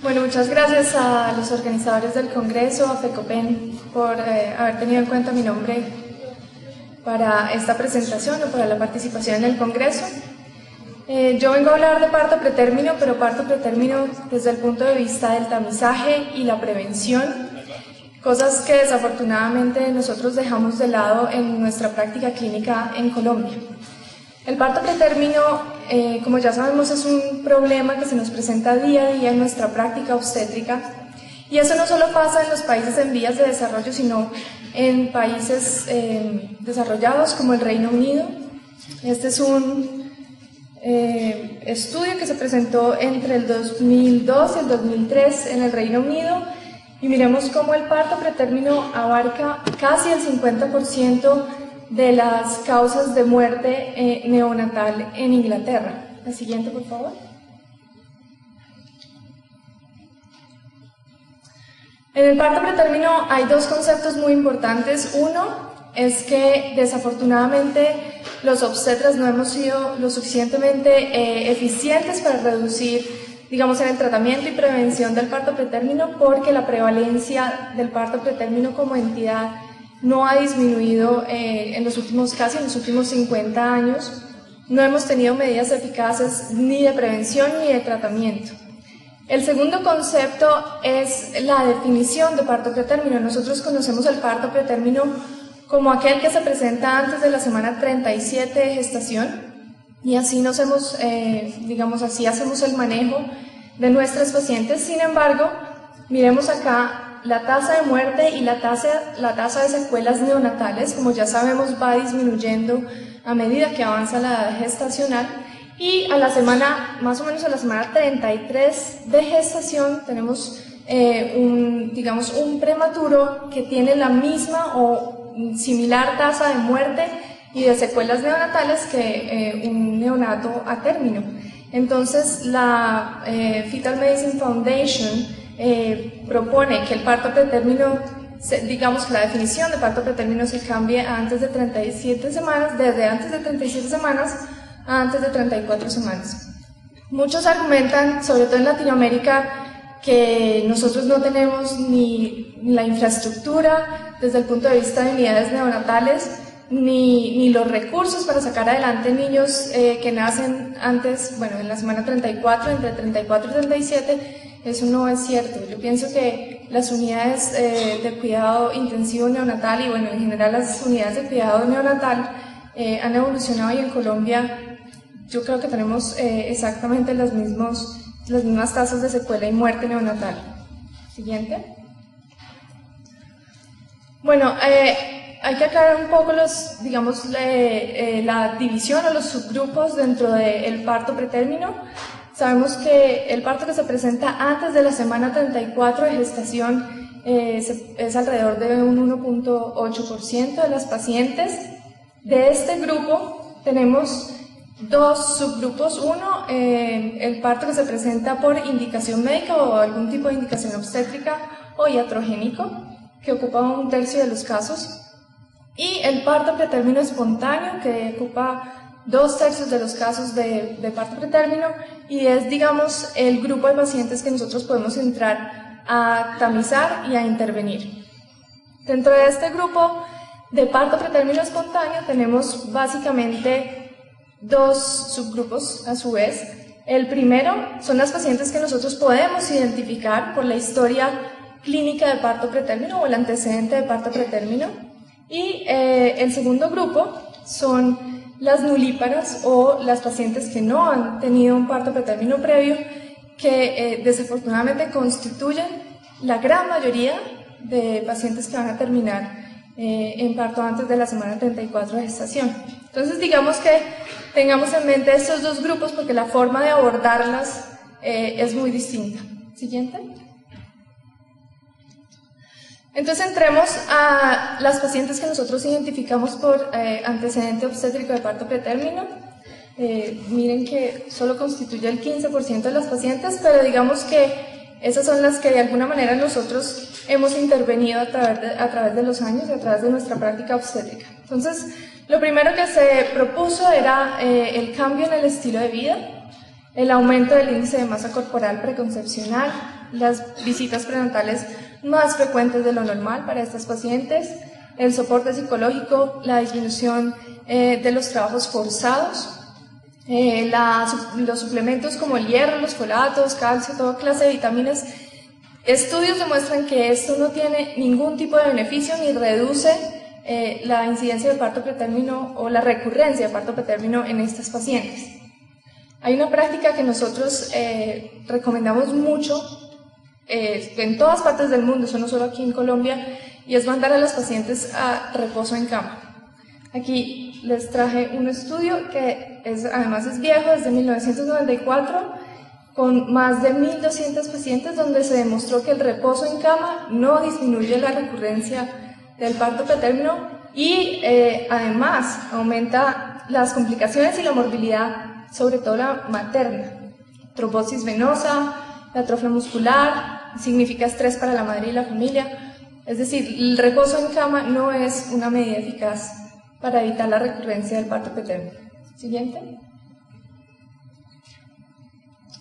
Bueno, muchas gracias a los organizadores del Congreso, a FECOPEN, por haber tenido en cuenta mi nombre para esta presentación o para la participación en el Congreso. Yo vengo a hablar de parto pretérmino, pero parto pretérmino desde el punto de vista del tamizaje y la prevención, cosas que desafortunadamente nosotros dejamos de lado en nuestra práctica clínica en Colombia. El parto pretérmino, como ya sabemos, es un problema que se nos presenta día a día en nuestra práctica obstétrica, y eso no solo pasa en los países en vías de desarrollo, sino en países desarrollados como el Reino Unido. Este es un estudio que se presentó entre el 2002 y el 2003 en el Reino Unido, y miremos cómo el parto pretérmino abarca casi el 50% de las causas de muerte neonatal en Inglaterra. La siguiente, por favor. En el parto pretérmino hay dos conceptos muy importantes. Uno es que desafortunadamente los obstetras no hemos sido lo suficientemente eficientes para reducir, digamos, en el tratamiento y prevención del parto pretérmino, porque la prevalencia del parto pretérmino como entidad no ha disminuido en los últimos 50 años. No hemos tenido medidas eficaces ni de prevención ni de tratamiento. El segundo concepto es la definición de parto pretérmino. Nosotros conocemos el parto pretérmino como aquel que se presenta antes de la semana 37 de gestación, y así nos hemos, así hacemos el manejo de nuestras pacientes. Sin embargo, miremos acá la tasa de muerte y la tasa de secuelas neonatales, como ya sabemos, va disminuyendo a medida que avanza la edad gestacional, y a la semana, más o menos a la semana 33 de gestación, tenemos un prematuro que tiene la misma o similar tasa de muerte y de secuelas neonatales que un neonato a término. Entonces, la Fetal Medicine Foundation propone que el parto pretérmino, digamos que la definición de parto pretérmino se cambie a antes de 37 semanas, desde antes de 37 semanas a antes de 34 semanas. Muchos argumentan, sobre todo en Latinoamérica, que nosotros no tenemos ni la infraestructura desde el punto de vista de unidades neonatales, ni los recursos para sacar adelante niños que nacen antes, en la semana 34, entre 34 y 37, eso no es cierto. Yo pienso que las unidades de cuidado intensivo neonatal y en general las unidades de cuidado neonatal han evolucionado, y en Colombia yo creo que tenemos exactamente las mismas tasas de secuela y muerte neonatal. Siguiente. Hay que aclarar un poco la división o los subgrupos dentro del parto pretérmino. Sabemos que el parto que se presenta antes de la semana 34 de gestación es alrededor de un 1.8% de las pacientes. De este grupo tenemos dos subgrupos. Uno, el parto que se presenta por indicación médica o algún tipo de indicación obstétrica o iatrogénico, que ocupa un tercio de los casos. Y el parto pretérmino espontáneo, que ocupa 2/3 de los casos de parto pretérmino, y es, digamos, el grupo de pacientes que nosotros podemos entrar a tamizar y a intervenir. Dentro de este grupo de parto pretérmino espontáneo tenemos básicamente dos subgrupos a su vez. El primero son las pacientes que nosotros podemos identificar por la historia clínica de parto pretérmino o el antecedente de parto pretérmino, y el segundo grupo son las nulíparas o las pacientes que no han tenido un parto pretérmino previo, que desafortunadamente constituyen la gran mayoría de pacientes que van a terminar en parto antes de la semana 34 de gestación. Entonces, digamos que tengamos en mente estos dos grupos porque la forma de abordarlas es muy distinta. Siguiente. Entonces entremos a las pacientes que nosotros identificamos por antecedente obstétrico de parto pretérmino. Miren que solo constituye el 15% de las pacientes, pero digamos que esas son las que de alguna manera nosotros hemos intervenido a través de los años y a través de nuestra práctica obstétrica. Entonces, lo primero que se propuso era el cambio en el estilo de vida, el aumento del índice de masa corporal preconcepcional, las visitas prenatales más frecuentes de lo normal para estas pacientes, el soporte psicológico, la disminución de los trabajos forzados, los suplementos como el hierro, los folatos, calcio, toda clase de vitaminas. Estudios demuestran que esto no tiene ningún tipo de beneficio ni reduce la incidencia de parto pretérmino o la recurrencia de parto pretérmino en estas pacientes. Hay una práctica que nosotros recomendamos mucho en todas partes del mundo, eso no solo aquí en Colombia, y es mandar a los pacientes a reposo en cama. Aquí les traje un estudio que además es viejo, es de 1994, con más de 1.200 pacientes, donde se demostró que el reposo en cama no disminuye la recurrencia del parto pretérmino y además aumenta las complicaciones y la morbilidad, sobre todo la materna. Trombosis venosa, la atrofia muscular, significa estrés para la madre y la familia. Es decir, el reposo en cama no es una medida eficaz para evitar la recurrencia del parto pretérmino. Siguiente.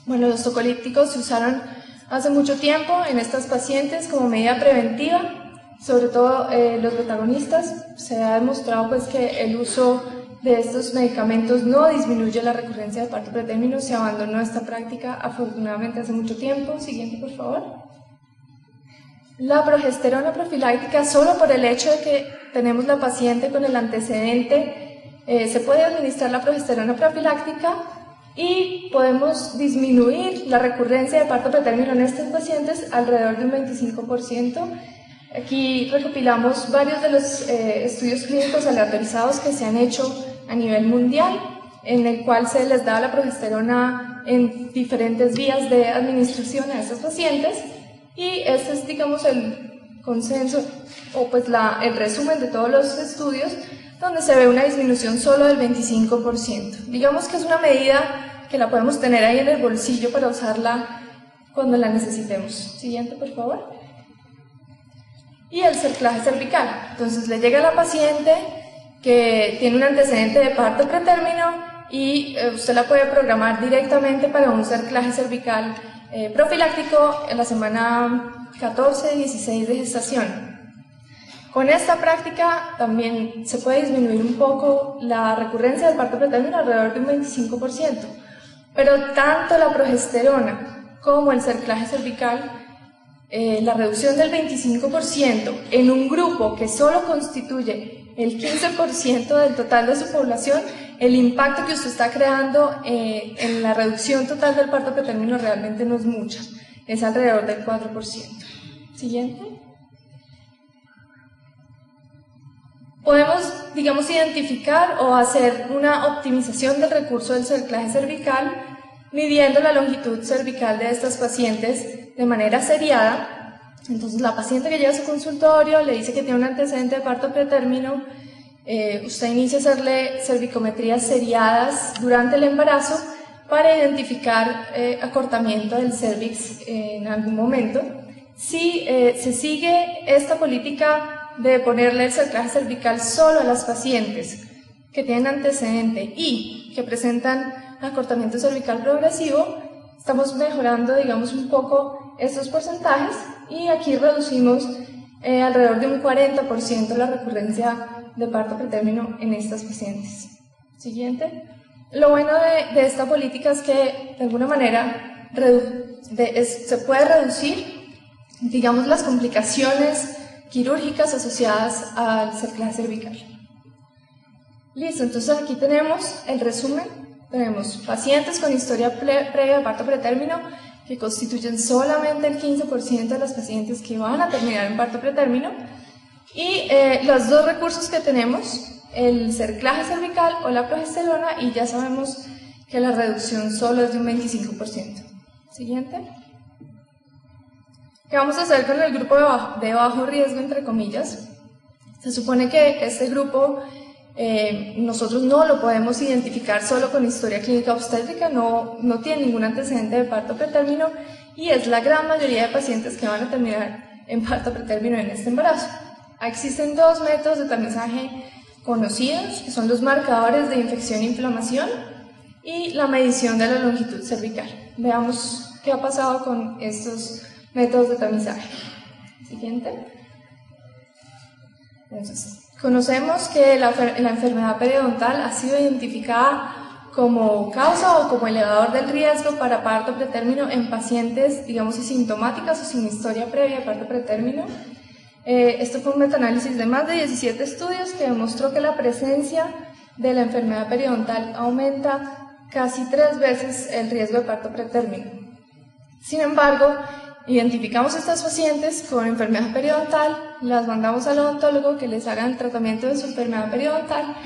Bueno, los tocolípticos se usaron hace mucho tiempo en estas pacientes como medida preventiva, sobre todo los betagonistas. Se ha demostrado pues, que el uso de estos medicamentos no disminuye la recurrencia del parto pretérmino. Se abandonó esta práctica afortunadamente hace mucho tiempo. Siguiente, por favor. La progesterona profiláctica, solo por el hecho de que tenemos la paciente con el antecedente, se puede administrar la progesterona profiláctica y podemos disminuir la recurrencia de parto pretérmino en estos pacientes alrededor de un 25%. Aquí recopilamos varios de los estudios clínicos aleatorizados que se han hecho a nivel mundial, en el cual se les da la progesterona en diferentes vías de administración a estos pacientes, y este es, digamos, el consenso o pues el resumen de todos los estudios, donde se ve una disminución solo del 25%. Digamos que es una medida que la podemos tener ahí en el bolsillo para usarla cuando la necesitemos. Siguiente, por favor. Y el cerclaje cervical. Entonces le llega a la paciente que tiene un antecedente de parto pretérmino y usted la puede programar directamente para un cerclaje cervical profiláctico en la semana 14-16 de gestación. Con esta práctica también se puede disminuir un poco la recurrencia del parto pretérmino alrededor de un 25%, pero tanto la progesterona como el cerclaje cervical, la reducción del 25% en un grupo que solo constituye el 15% del total de su población, el impacto que usted está creando en la reducción total del parto pretérmino realmente no es mucho, es alrededor del 4%. Siguiente. Podemos, digamos, identificar o hacer una optimización del recurso del cerclaje cervical midiendo la longitud cervical de estas pacientes de manera seriada. Entonces, la paciente que llega a su consultorio le dice que tiene un antecedente de parto pretérmino, usted inicia a hacerle cervicometrías seriadas durante el embarazo para identificar acortamiento del cervix en algún momento. Si se sigue esta política de ponerle el cerclaje cervical solo a las pacientes que tienen antecedente y que presentan acortamiento cervical progresivo, estamos mejorando, digamos, un poco estos porcentajes y aquí reducimos alrededor de un 40% la recurrencia de parto pretérmino en estas pacientes. Siguiente. Lo bueno de esta política es que de alguna manera se puede reducir, digamos, las complicaciones quirúrgicas asociadas al cerclaje cervical. Listo, entonces aquí tenemos el resumen. Tenemos pacientes con historia previa de parto pretérmino que constituyen solamente el 15% de las pacientes que van a terminar en parto pretérmino y los dos recursos que tenemos, el cerclaje cervical o la progesterona, y ya sabemos que la reducción solo es de un 25%. Siguiente. ¿Qué vamos a hacer con el grupo de bajo riesgo, entre comillas? Se supone que este grupo nosotros no lo podemos identificar solo con historia clínica obstétrica, no tiene ningún antecedente de parto pretérmino y es la gran mayoría de pacientes que van a terminar en parto pretérmino en este embarazo. Existen dos métodos de tamizaje conocidos, que son los marcadores de infección e inflamación y la medición de la longitud cervical. Veamos qué ha pasado con estos métodos de tamizaje. Siguiente. Entonces, conocemos que la enfermedad periodontal ha sido identificada como causa o como elevador del riesgo para parto pretérmino en pacientes, digamos, asintomáticas o sin historia previa de parto pretérmino. Esto fue un metaanálisis de más de 17 estudios que demostró que la presencia de la enfermedad periodontal aumenta casi 3 veces el riesgo de parto pretérmino. Sin embargo, identificamos a estas pacientes con enfermedad periodontal, las mandamos al odontólogo que les haga el tratamiento de su enfermedad periodontal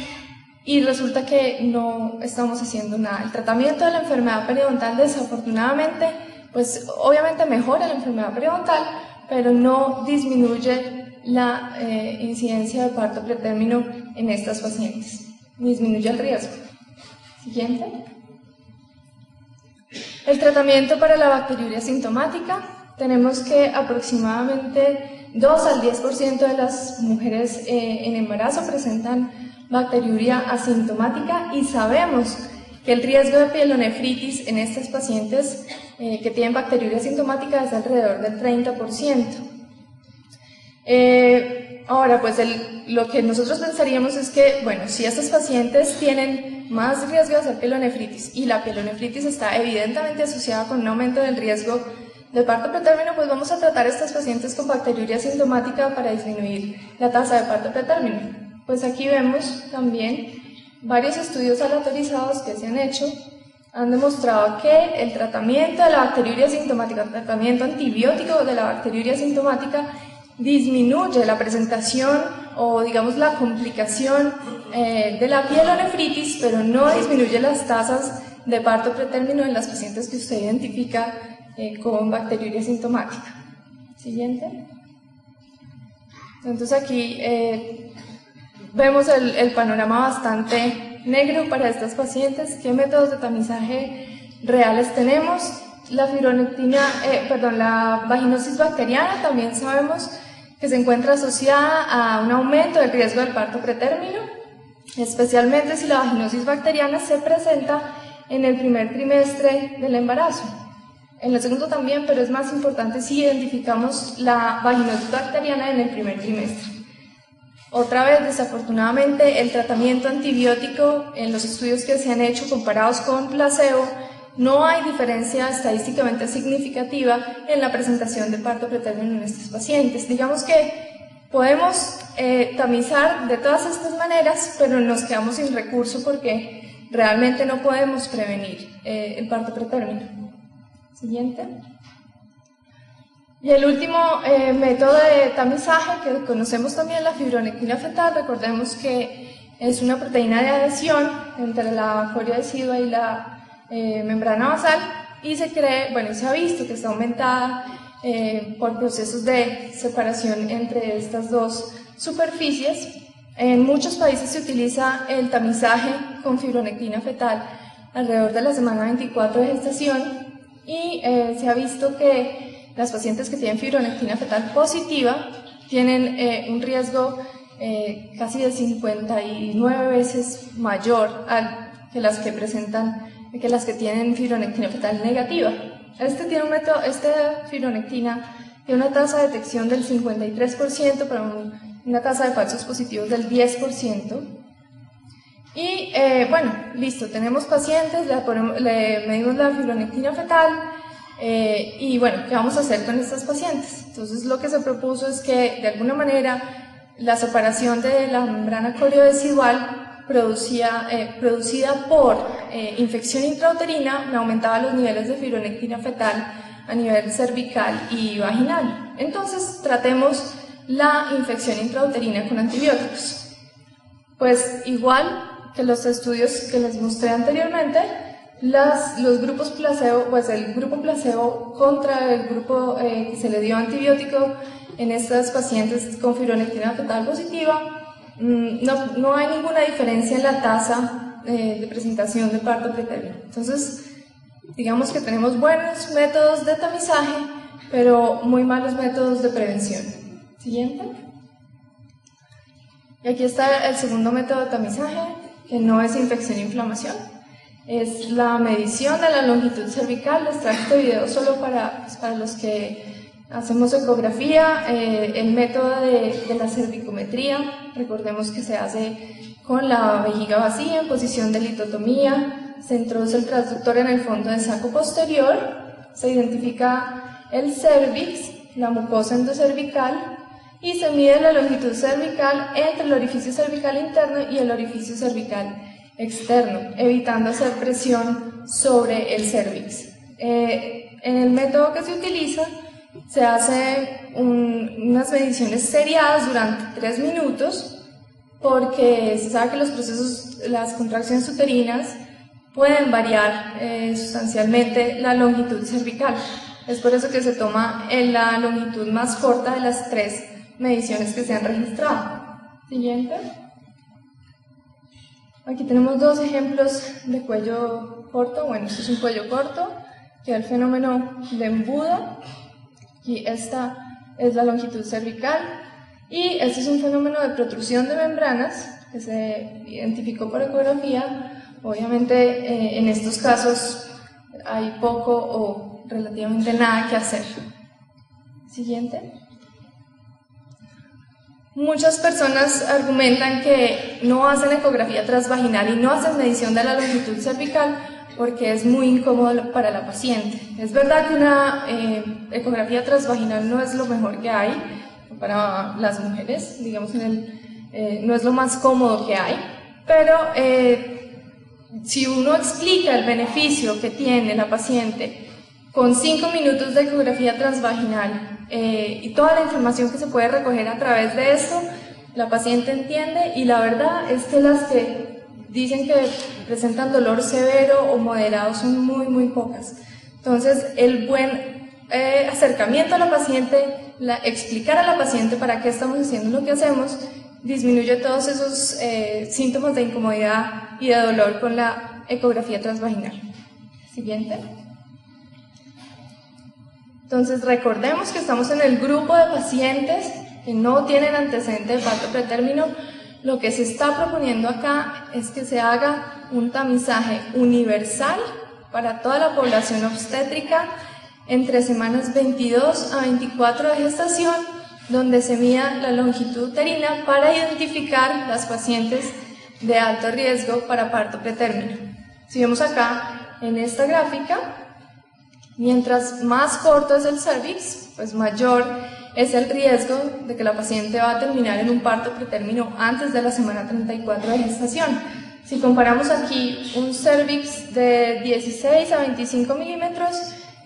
y resulta que no estamos haciendo nada. El tratamiento de la enfermedad periodontal, desafortunadamente, pues obviamente mejora la enfermedad periodontal, pero no disminuye la incidencia de parto pretérmino en estas pacientes, disminuye el riesgo. Siguiente. El tratamiento para la bacteriuria sintomática. Tenemos que aproximadamente 2 al 10% de las mujeres en embarazo presentan bacteriuria asintomática y sabemos que el riesgo de pielonefritis en estas pacientes que tienen bacteriuria asintomática es de alrededor del 30%. Ahora, pues lo que nosotros pensaríamos es que, bueno, si estas pacientes tienen más riesgo de hacer pielonefritis y la pielonefritis está evidentemente asociada con un aumento del riesgo de parto pretérmino, pues vamos a tratar a estas pacientes con bacteriuria asintomática para disminuir la tasa de parto pretérmino. Pues aquí vemos también varios estudios aleatorizados que se han hecho, han demostrado que el tratamiento de la bacteriuria asintomática, el tratamiento antibiótico de la bacteriuria asintomática, disminuye la presentación o digamos la complicación de la pielonefritis, pero no disminuye las tasas de parto pretérmino en las pacientes que usted identifica con bacteriuria asintomática. Siguiente. Entonces aquí vemos el panorama bastante negro para estas pacientes. ¿Qué métodos de tamizaje reales tenemos? La fibronectina, la vaginosis bacteriana también sabemos que se encuentra asociada a un aumento del riesgo del parto pretérmino, especialmente si la vaginosis bacteriana se presenta en el primer trimestre del embarazo. En el segundo también, pero es más importante si identificamos la vaginosis bacteriana en el primer trimestre. Otra vez, desafortunadamente, el tratamiento antibiótico en los estudios que se han hecho comparados con placebo, no hay diferencia estadísticamente significativa en la presentación de parto pretérmino en estos pacientes. Digamos que podemos tamizar de todas estas maneras, pero nos quedamos sin recurso porque realmente no podemos prevenir el parto pretérmino. Siguiente. Y el último método de tamizaje que conocemos también, la fibronectina fetal. Recordemos que es una proteína de adhesión entre la coria decidua y la membrana basal y se cree, bueno, se ha visto que está aumentada por procesos de separación entre estas dos superficies. En muchos países se utiliza el tamizaje con fibronectina fetal alrededor de la semana 24 de gestación y se ha visto que las pacientes que tienen fibronectina fetal positiva tienen un riesgo casi de 59 veces mayor que las que tienen fibronectina fetal negativa. Esta fibronectina tiene una tasa de detección del 53%, pero una tasa de falsos positivos del 10%. Y bueno, listo, tenemos pacientes, le medimos la fibronectina fetal y bueno, ¿qué vamos a hacer con estas pacientes? Entonces lo que se propuso es que de alguna manera la separación de la membrana coriodecidual producida por infección intrauterina aumentaba los niveles de fibronectina fetal a nivel cervical y vaginal. Entonces tratemos la infección intrauterina con antibióticos. Pues igual que los estudios que les mostré anteriormente, los grupos placebo, pues el grupo placebo contra el grupo que se le dio antibiótico en estas pacientes con fibronectina fetal positiva, no hay ninguna diferencia en la tasa de presentación de parto pretérmino. Entonces, digamos que tenemos buenos métodos de tamizaje, pero muy malos métodos de prevención. Siguiente. Y aquí está el segundo método de tamizaje, que no es infección e inflamación. Es la medición de la longitud cervical. Les traje este video solo para los que hacemos ecografía. El método de la cervicometría, recordemos que se hace con la vejiga vacía en posición de litotomía. Se introduce el transductor en el fondo del saco posterior, se identifica el cervix, la mucosa endocervical, y se mide la longitud cervical entre el orificio cervical interno y el orificio cervical externo, evitando hacer presión sobre el cervix. En el método que se utiliza, se hace unas mediciones seriadas durante 3 minutos, porque se sabe que los procesos, las contracciones uterinas, pueden variar sustancialmente la longitud cervical. Es por eso que se toma la longitud más corta de las 3 mediciones que se han registrado. Siguiente. Aquí tenemos 2 ejemplos de cuello corto. Bueno, este es un cuello corto, que es el fenómeno de embudo, y esta es la longitud cervical, y este es un fenómeno de protrusión de membranas que se identificó por ecografía. Obviamente en estos casos hay poco o relativamente nada que hacer. Siguiente. Muchas personas argumentan que no hacen ecografía transvaginal y no hacen medición de la longitud cervical porque es muy incómodo para la paciente. Es verdad que una ecografía transvaginal no es lo mejor que hay para las mujeres, digamos, no es lo más cómodo que hay, pero si uno explica el beneficio que tiene la paciente con 5 minutos de ecografía transvaginal y toda la información que se puede recoger a través de esto, la paciente entiende, y la verdad es que las que dicen que presentan dolor severo o moderado son muy pocas. Entonces, el buen acercamiento a la paciente, explicar a la paciente para qué estamos haciendo lo que hacemos, disminuye todos esos síntomas de incomodidad y de dolor con la ecografía transvaginal. Siguiente. Entonces, recordemos que estamos en el grupo de pacientes que no tienen antecedente de parto pretérmino. Lo que se está proponiendo acá es que se haga un tamizaje universal para toda la población obstétrica entre semanas 22 a 24 de gestación, donde se mida la longitud uterina para identificar las pacientes de alto riesgo para parto pretérmino. Si vemos acá en esta gráfica, mientras más corto es el cervix, pues mayor es el riesgo de que la paciente va a terminar en un parto pretérmino antes de la semana 34 de gestación. Si comparamos aquí un cervix de 16 a 25 milímetros,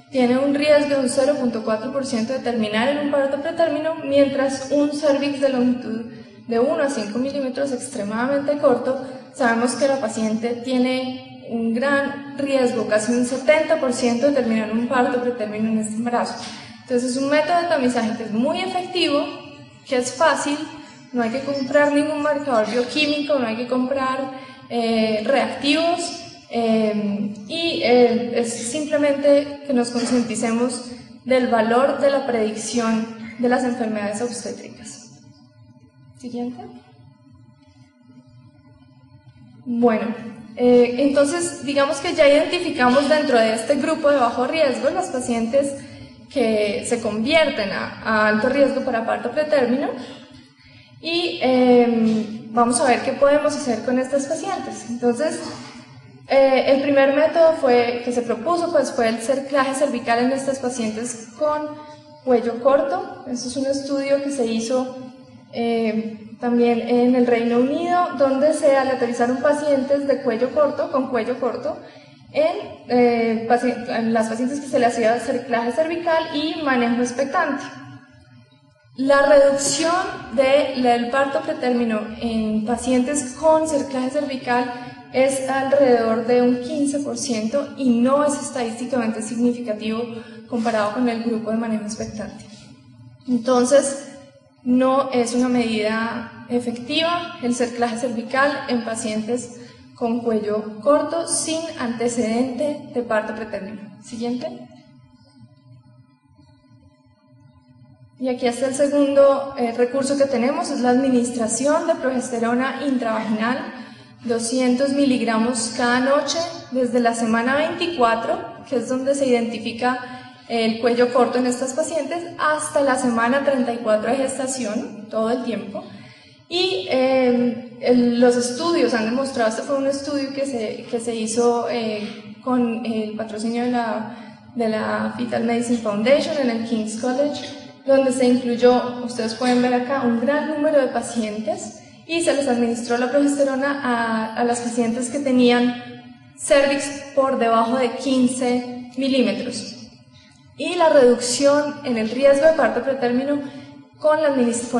tiene un riesgo de un 0.4% de terminar en un parto pretérmino, mientras un cervix de longitud de 1 a 5 milímetros extremadamente corto, sabemos que la paciente tiene un gran riesgo, casi un 70% de terminar en un parto pretérmino en este embarazo. Entonces es un método de tamizaje que es muy efectivo, que es fácil, no hay que comprar ningún marcador bioquímico, no hay que comprar reactivos, y es simplemente que nos concienticemos del valor de la predicción de las enfermedades obstétricas. Siguiente. Bueno, entonces digamos que ya identificamos dentro de este grupo de bajo riesgo las pacientes que se convierten a alto riesgo para parto pretérmino, y vamos a ver qué podemos hacer con estas pacientes. Entonces, el primer método que se propuso fue el cerclaje cervical en estas pacientes con cuello corto. Este es un estudio que se hizo también en el Reino Unido, donde se aleatorizaron pacientes de cuello corto, con cuello corto, en las pacientes que se les hacía cerclaje cervical y manejo expectante. La reducción del parto pretérmino en pacientes con cerclaje cervical es alrededor de un 15% y no es estadísticamente significativo comparado con el grupo de manejo expectante. Entonces, no es una medida efectiva el cerclaje cervical en pacientes con cuello corto sin antecedente de parto pretérmino. Siguiente. Y aquí está el segundo recurso que tenemos, es la administración de progesterona intravaginal, 200 miligramos cada noche desde la semana 24, que es donde se identifica el cuello corto en estas pacientes, hasta la semana 34 de gestación, todo el tiempo. Y los estudios han demostrado, este fue un estudio que se hizo con el patrocinio de la Fetal Medicine Foundation en el King's College, donde se incluyó, ustedes pueden ver acá, un gran número de pacientes y se les administró la progesterona a las pacientes que tenían cervix por debajo de 15 milímetros. Y la reducción en el riesgo de parto pretérmino con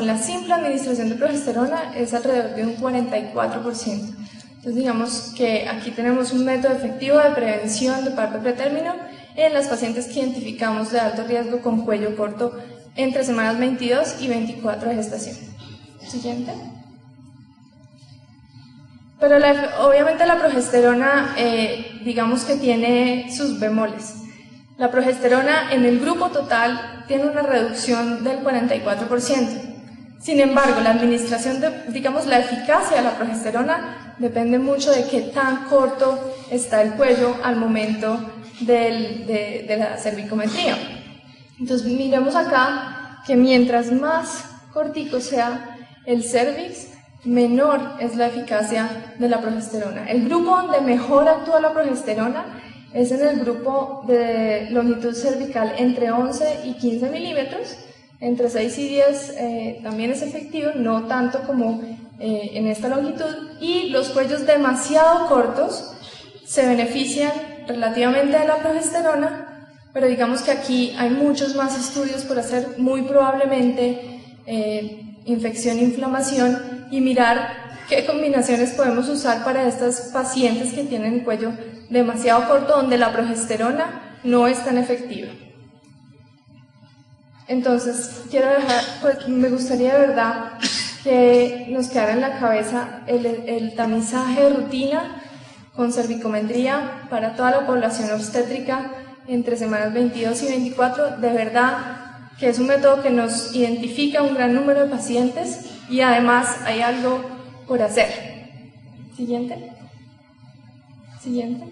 la simple administración de progesterona es alrededor de un 44%. Entonces digamos que aquí tenemos un método efectivo de prevención de parto pretérmino en las pacientes que identificamos de alto riesgo con cuello corto entre semanas 22 y 24 de gestación. Siguiente. Pero obviamente la progesterona, digamos que tiene sus bemoles. La progesterona en el grupo total tiene una reducción del 44%. Sin embargo, la administración digamos, la eficacia de la progesterona depende mucho de qué tan corto está el cuello al momento de la cervicometría. Entonces miremos acá que mientras más cortico sea el cervix, menor es la eficacia de la progesterona. El grupo donde mejor actúa la progesterona es en el grupo de longitud cervical entre 11 y 15 milímetros, entre 6 y 10 también es efectivo, no tanto como en esta longitud, y los cuellos demasiado cortos se benefician relativamente de la progesterona, pero digamos que aquí hay muchos más estudios por hacer, muy probablemente infección e inflamación, y mirar qué combinaciones podemos usar para estas pacientes que tienen el cuello demasiado corto, donde la progesterona no es tan efectiva. Entonces, me gustaría de verdad que nos quedara en la cabeza el tamizaje de rutina con cervicometría para toda la población obstétrica entre semanas 22 y 24, de verdad que es un método que nos identifica un gran número de pacientes y además hay algo por hacer. Siguiente. Siguiente.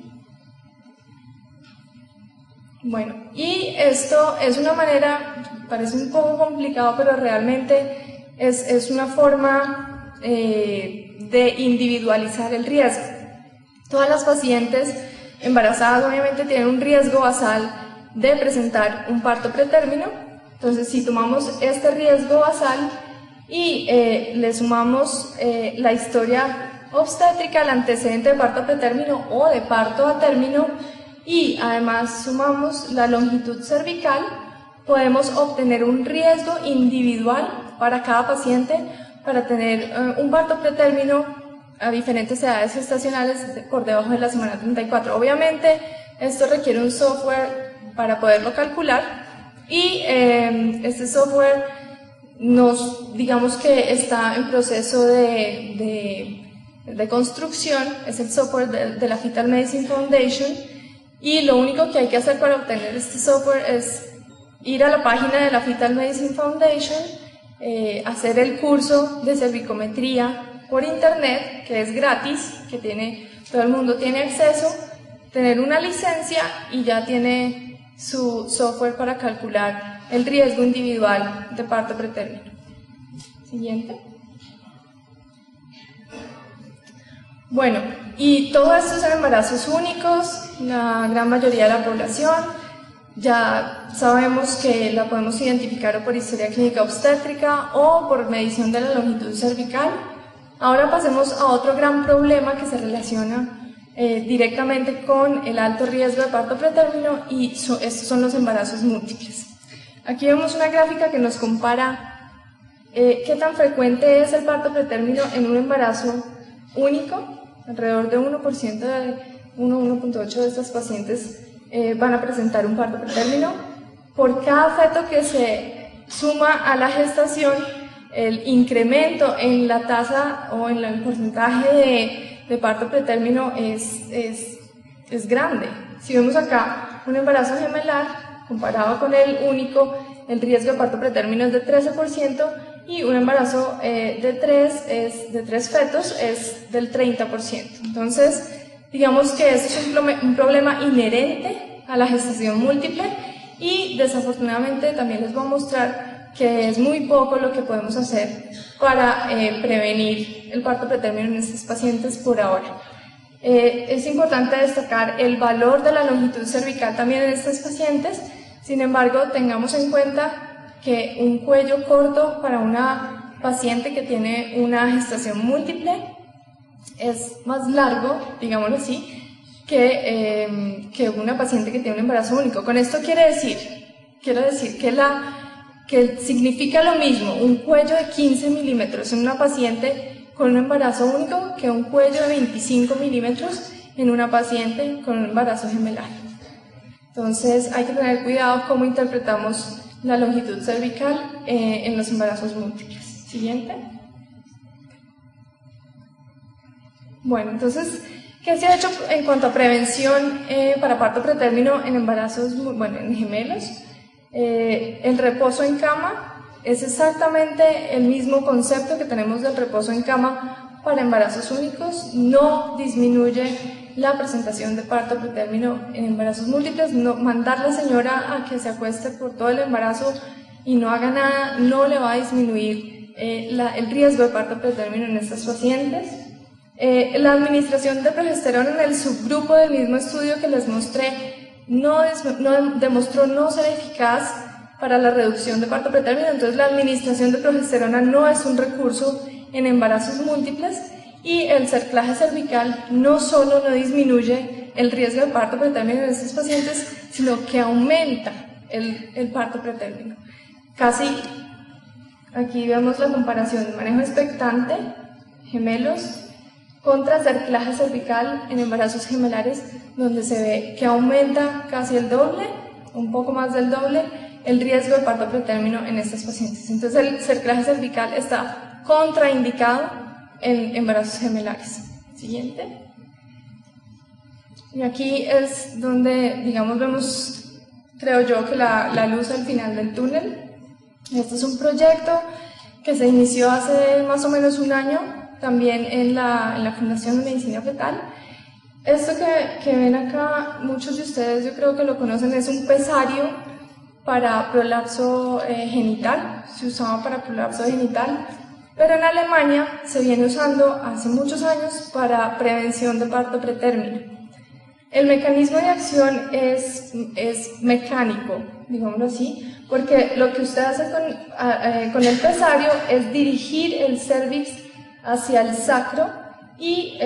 Bueno, y esto es una manera, parece un poco complicado, pero realmente es una forma de individualizar el riesgo. Todas las pacientes embarazadas obviamente tienen un riesgo basal de presentar un parto pretérmino. Entonces, si tomamos este riesgo basal y le sumamos la historia obstétrica, el antecedente de parto pretérmino o de parto a término, y además sumamos la longitud cervical, podemos obtener un riesgo individual para cada paciente para tener un parto pretérmino a diferentes edades gestacionales por debajo de la semana 34. Obviamente, esto requiere un software para poderlo calcular, y este software digamos que está en proceso de construcción, es el software de la Fetal Medicine Foundation, y lo único que hay que hacer para obtener este software es ir a la página de la Fetal Medicine Foundation, hacer el curso de cervicometría por internet, que es gratis, que todo el mundo tiene acceso, tener una licencia y ya tiene su software para calcular el riesgo individual de parto pretérmino. Siguiente. Bueno, y todo esto son embarazos únicos, la gran mayoría de la población. Ya sabemos que la podemos identificar o por historia clínica obstétrica o por medición de la longitud cervical. Ahora pasemos a otro gran problema que se relaciona directamente con el alto riesgo de parto pretérmino, y estos son los embarazos múltiples. Aquí vemos una gráfica que nos compara qué tan frecuente es el parto pretérmino en un embarazo único. Alrededor de 1%, 1.8% de estas pacientes van a presentar un parto pretérmino. Por cada feto que se suma a la gestación, el incremento en la tasa o en el porcentaje de parto pretérmino es grande. Si vemos acá un embarazo gemelar comparado con el único, el riesgo de parto pretérmino es de 13% y un embarazo de tres fetos es del 30%. Entonces, digamos que este es un problema inherente a la gestación múltiple y desafortunadamente también les voy a mostrar que es muy poco lo que podemos hacer para prevenir el parto pretérmino en estos pacientes por ahora. Es importante destacar el valor de la longitud cervical también en estos pacientes. Sin embargo, tengamos en cuenta que un cuello corto para una paciente que tiene una gestación múltiple es más largo, digámoslo así, que una paciente que tiene un embarazo único. Con esto quiero decir que significa lo mismo un cuello de 15 milímetros en una paciente con un embarazo único que un cuello de 25 milímetros en una paciente con un embarazo gemelar. Entonces hay que tener cuidado cómo interpretamos la longitud cervical en los embarazos múltiples. Siguiente. Bueno, entonces, ¿qué se ha hecho en cuanto a prevención para parto pretérmino en embarazos, en gemelos? El reposo en cama es exactamente el mismo concepto que tenemos del reposo en cama para embarazos únicos, no disminuye la presentación de parto pretérmino en embarazos múltiples. No, mandar a la señora a que se acueste por todo el embarazo y no haga nada no le va a disminuir el riesgo de parto pretérmino en estas pacientes. La administración de progesterona en el subgrupo del mismo estudio que les mostré demostró no ser eficaz para la reducción de parto pretérmino, entonces la administración de progesterona no es un recurso en embarazos múltiples y el cerclaje cervical no solo no disminuye el riesgo de parto pretérmino en estos pacientes, sino que aumenta el parto pretérmino. Casi, aquí vemos la comparación de manejo expectante, gemelos, contra cerclaje cervical en embarazos gemelares, donde se ve que aumenta casi el doble, un poco más del doble, el riesgo de parto pretérmino en estas pacientes. Entonces el cerclaje cervical está contraindicado en embarazos gemelares. Siguiente. Y aquí es donde, digamos, vemos, creo yo, que la luz al final del túnel. Este es un proyecto que se inició hace más o menos un año, también en la Fundación de Medicina Fetal. Esto que ven acá, muchos de ustedes yo creo que lo conocen, es un pesario para prolapso genital, se usaba para prolapso genital, pero en Alemania se viene usando hace muchos años para prevención de parto pretérmino. El mecanismo de acción es mecánico, digámoslo así, porque lo que usted hace con el pesario es dirigir el cervix hacia el sacro y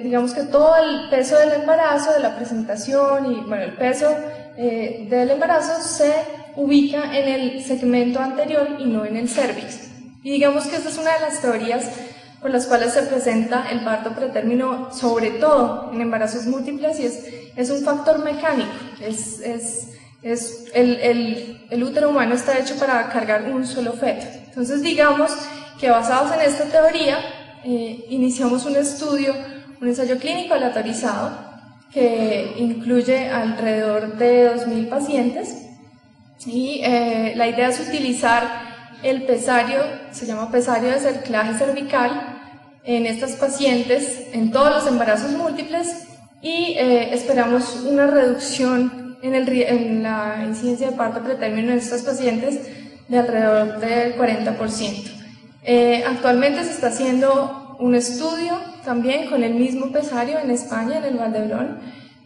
digamos que todo el peso del embarazo, de la presentación y el peso del embarazo se ubica en el segmento anterior y no en el cervix. Y digamos que esta es una de las teorías por las cuales se presenta el parto pretérmino, sobre todo en embarazos múltiples, y es un factor mecánico. El útero humano está hecho para cargar un solo feto. Entonces digamos que basados en esta teoría iniciamos un ensayo clínico aleatorizado que incluye alrededor de 2.000 pacientes y la idea es utilizar el pesario, se llama pesario de cerclaje cervical, en estas pacientes en todos los embarazos múltiples y esperamos una reducción en la incidencia de parto pretérmino en estas pacientes de alrededor del 40%. Actualmente se está haciendo un estudio también con el mismo pesario en España, en el Vall d'Hebron,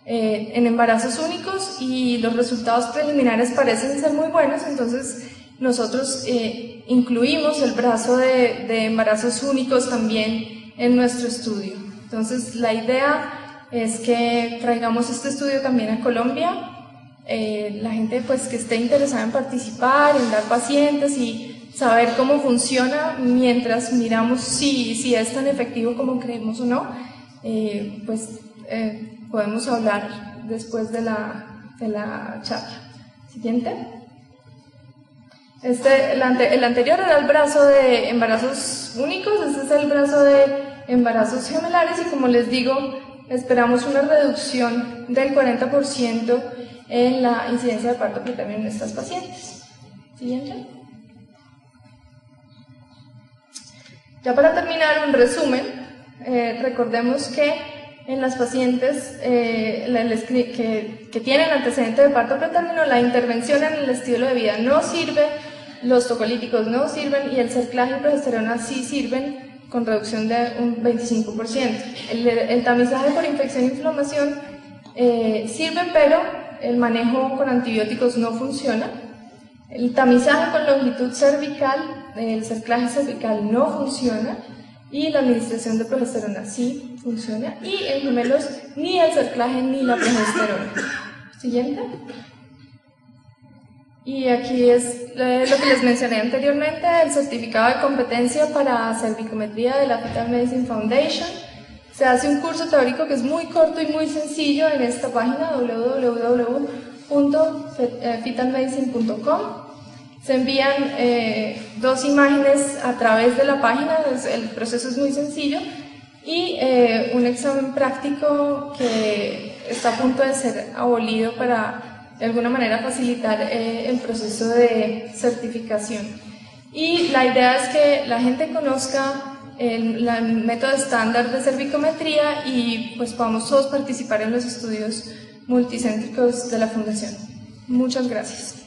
en embarazos únicos, y los resultados preliminares parecen ser muy buenos. Entonces nosotros incluimos el brazo de embarazos únicos también en nuestro estudio. Entonces la idea es que traigamos este estudio también a Colombia. La gente pues que esté interesada en participar, en dar pacientes y saber cómo funciona mientras miramos si es tan efectivo como creemos o no, podemos hablar después de la charla. Siguiente. El anterior era el brazo de embarazos únicos, este es el brazo de embarazos gemelares y como les digo, esperamos una reducción del 40% en la incidencia de parto pretérmino en estas pacientes. Siguiente. Ya para terminar, un resumen, recordemos que en las pacientes que tienen antecedente de parto pretérmino, la intervención en el estilo de vida no sirve, los tocolíticos no sirven y el cerclaje y progesterona sí sirven con reducción de un 25%. El tamizaje por infección e inflamación sirve, pero el manejo con antibióticos no funciona. El tamizaje con longitud cervical, el cerclaje cervical no funciona y la administración de progesterona sí funciona y en gemelos ni el cerclaje ni la progesterona. Siguiente. Y aquí es lo que les mencioné anteriormente, el certificado de competencia para cervicometría de la Fetal Medicine Foundation. Se hace un curso teórico que es muy corto y muy sencillo en esta página www.fetalmedicine.com. Se envían 2 imágenes a través de la página, el proceso es muy sencillo, y un examen práctico que está a punto de ser abolido para de alguna manera facilitar el proceso de certificación. Y la idea es que la gente conozca el método estándar de cervicometría y pues podamos todos participar en los estudios multicéntricos de la Fundación. Muchas gracias.